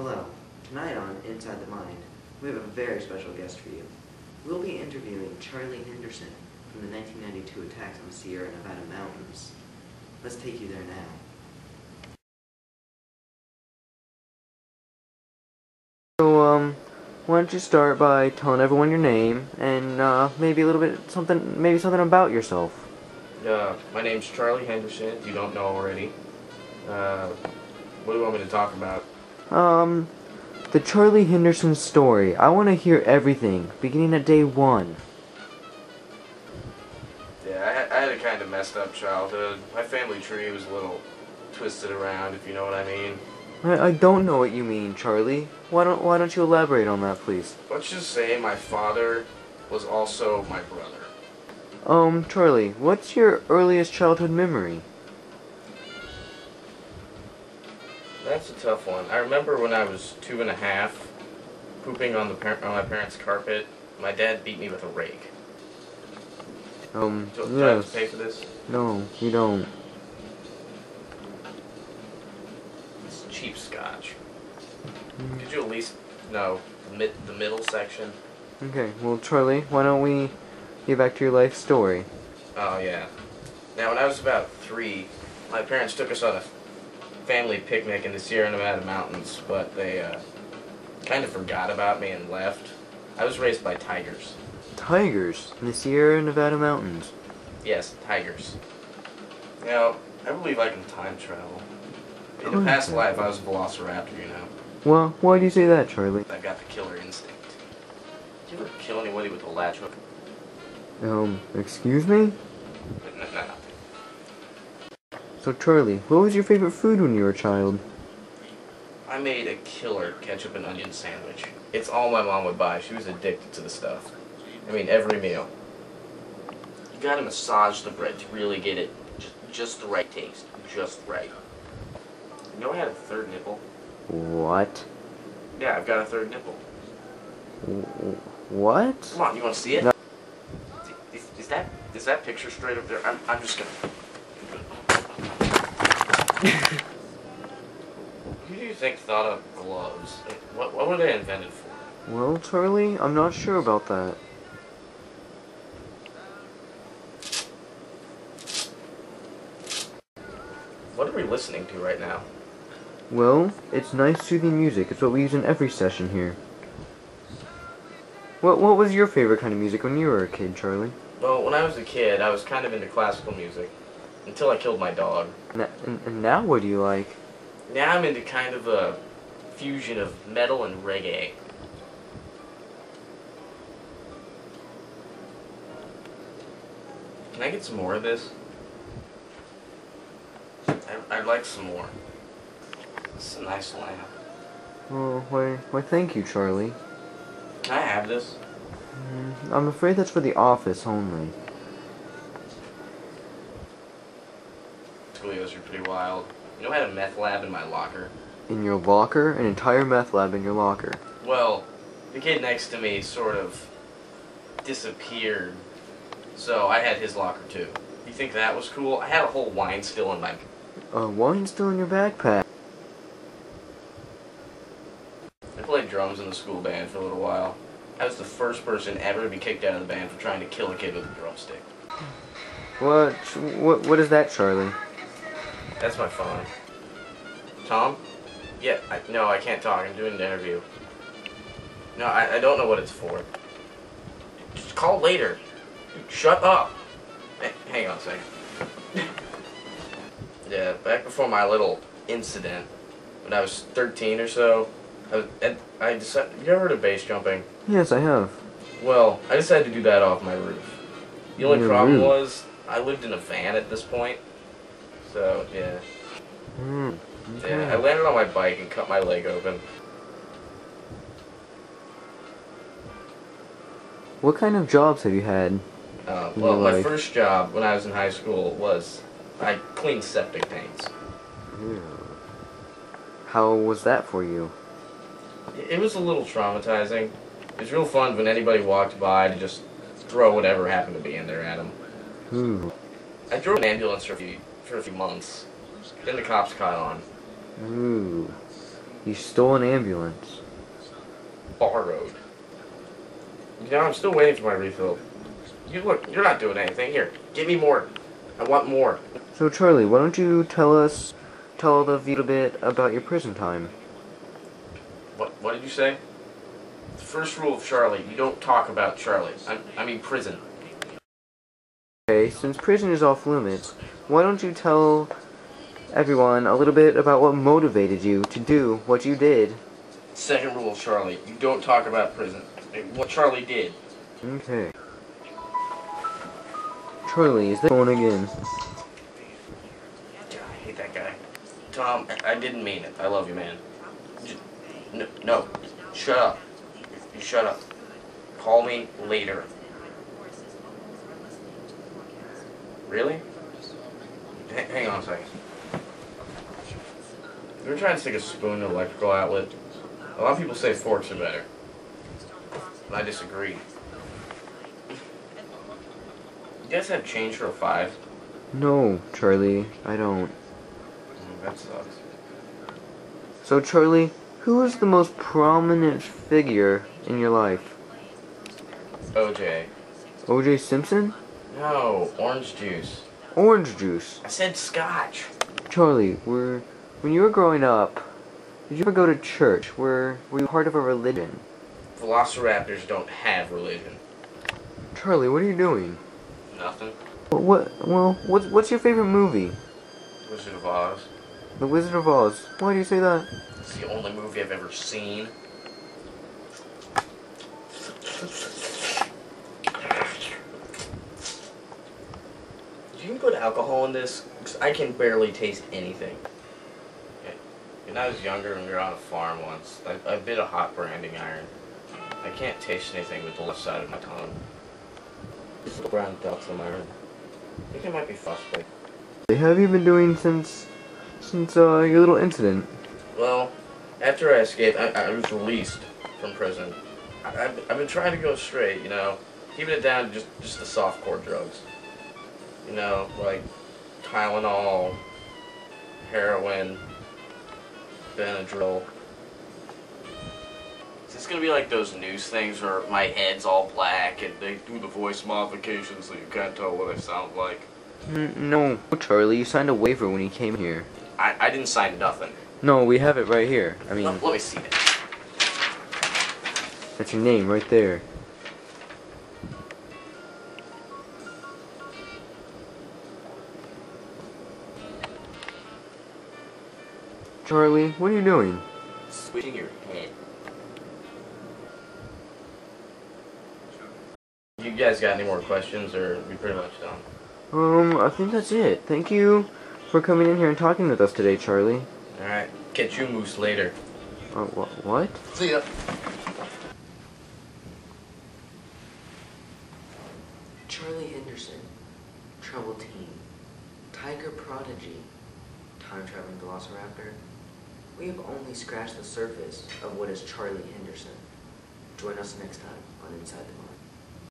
Hello. Tonight on Inside the Mind, we have a very special guest for you. We'll be interviewing Charlie Henderson from the 1992 attacks on the Sierra Nevada mountains. Let's take you there now. So, why don't you start by telling everyone your name and maybe a little bit something about yourself. My name's Charlie Henderson, if you don't know already. What do you want me to talk about? The Charlie Henderson story. I want to hear everything, beginning at day one. Yeah, I had a kind of messed up childhood. My family tree was a little twisted around, if you know what I mean. I don't know what you mean, Charlie. Why don't you elaborate on that, please? Let's just say my father was also my brother. Charlie, what's your earliest childhood memory? That's a tough one. I remember when I was 2.5, pooping on my parents' carpet. My dad beat me with a rake. Do I have to pay for this? No, you don't. It's cheap scotch. Could you at least know the middle section? Okay, well, Charlie, why don't we get back to your life story? Oh, yeah. Now, when I was about 3, my parents took us on a family picnic in the Sierra Nevada mountains, but they kind of forgot about me and left. I was raised by tigers. Tigers? In the Sierra Nevada mountains? Yes, tigers. Now, I believe I can time travel. In a past life, I was a velociraptor, you know. Well, why do you say that, Charlie? I've got the killer instinct. Did you ever kill anybody with a latch hook? Excuse me? No. So, Charlie, what was your favorite food when you were a child? I made a killer ketchup and onion sandwich. It's all my mom would buy. She was addicted to the stuff. I mean, every meal. You gotta massage the bread to really get it just the right taste. Just right. You know I had a third nipple? What? Yeah, I've got a third nipple. What? Come on, you wanna see it? No. Is that picture straight up there? I'm just gonna... Who do you think thought of gloves? What were they invented for? Well, Charlie, I'm not sure about that. What are we listening to right now? Well, it's nice soothing music. It's what we use in every session here. What was your favorite kind of music when you were a kid, Charlie? Well, when I was a kid, I was kind of into classical music. Until I killed my dog. And now what do you like? Now I'm into kind of a fusion of metal and reggae. Can I get some more of this? I'd like some more. It's a nice lamp. Oh, why thank you, Charlie. Can I have this? I'm afraid that's for the office only. Schoolyos are pretty wild. You know I had a meth lab in my locker? In your locker? An entire meth lab in your locker? Well, the kid next to me sort of disappeared, so I had his locker too. You think that was cool? I had a whole wine still in my... Wine still in your backpack? I played drums in the school band for a little while. I was the first person ever to be kicked out of the band for trying to kill a kid with a drumstick. What is that, Charlie? That's my phone. Tom? Yeah, no, I can't talk. I'm doing an interview. No, I don't know what it's for. Just call later. Dude, shut up. Hey, hang on a second. Yeah, back before my little incident, when I was 13 or so, I decided... You ever heard of base jumping? Yes, I have. Well, I decided to do that off my roof. The only Your problem roof? was, I lived in a van at this point. So, yeah. Okay. Yeah, I landed on my bike and cut my leg open. What kind of jobs have you had? Well, my first job when I was in high school was I cleaned septic tanks. Ew. How was that for you? It was a little traumatizing. It was real fun when anybody walked by to just throw whatever happened to be in there at them. Ooh. I drove an ambulance for a few months. Then the cops caught on. Ooh. You stole an ambulance. Borrowed. You know, I'm still waiting for my refill. You look, you're not doing anything. Here, give me more. I want more. So Charlie, why don't you tell the view a bit about your prison time? What did you say? The first rule of Charlie, you don't talk about Charlie. I mean prison. Okay, since prison is off limits, why don't you tell everyone a little bit about what motivated you to do what you did? Second rule of Charlie, you don't talk about prison. What Charlie did. Okay. Charlie, is that phone again? God, I hate that guy. Tom, I didn't mean it. I love you, man. No. Shut up. You shut up. Call me later. Really? Hang on a second. You ever trying to stick a spoon in an electrical outlet? A lot of people say forks are better. But I disagree. You guys have change for a 5? No, Charlie, I don't. That sucks. So Charlie, who is the most prominent figure in your life? OJ. O.J. Simpson? No, orange juice. Orange juice. I said scotch. Charlie, when you were growing up, did you ever go to church? Were you part of a religion? Velociraptors don't have religion. Charlie, what are you doing? Nothing. What's your favorite movie? Wizard of Oz. The Wizard of Oz. Why do you say that? It's the only movie I've ever seen. You can put alcohol in this, because I can barely taste anything. When I was younger and we were on a farm once, I bit a hot branding iron. I can't taste anything with the left side of my tongue. These little brown ducks on my head. I think it might be frostbite. What have you been doing since your little incident? Well, after I escaped, I was released from prison. I've been trying to go straight, you know, keeping it down to just the softcore drugs. You know, like Tylenol, heroin, Benadryl. Is this gonna be like those news things where my head's all black and they do the voice modification so you can't tell what I sound like? No, Charlie, you signed a waiver when you came here. I didn't sign nothing. No, we have it right here. I mean, Let me see it. that's your name right there. Charlie, what are you doing? Switching your head. You guys got any more questions, or are we pretty much done? I think that's it. Thank you for coming in here and talking with us today, Charlie. Alright, catch you moose later. What? See ya. Charlie Henderson, troubled teen, tiger prodigy, time-traveling velociraptor. We have only scratched the surface of what is Charlie Henderson. Join us next time on Inside the Mind.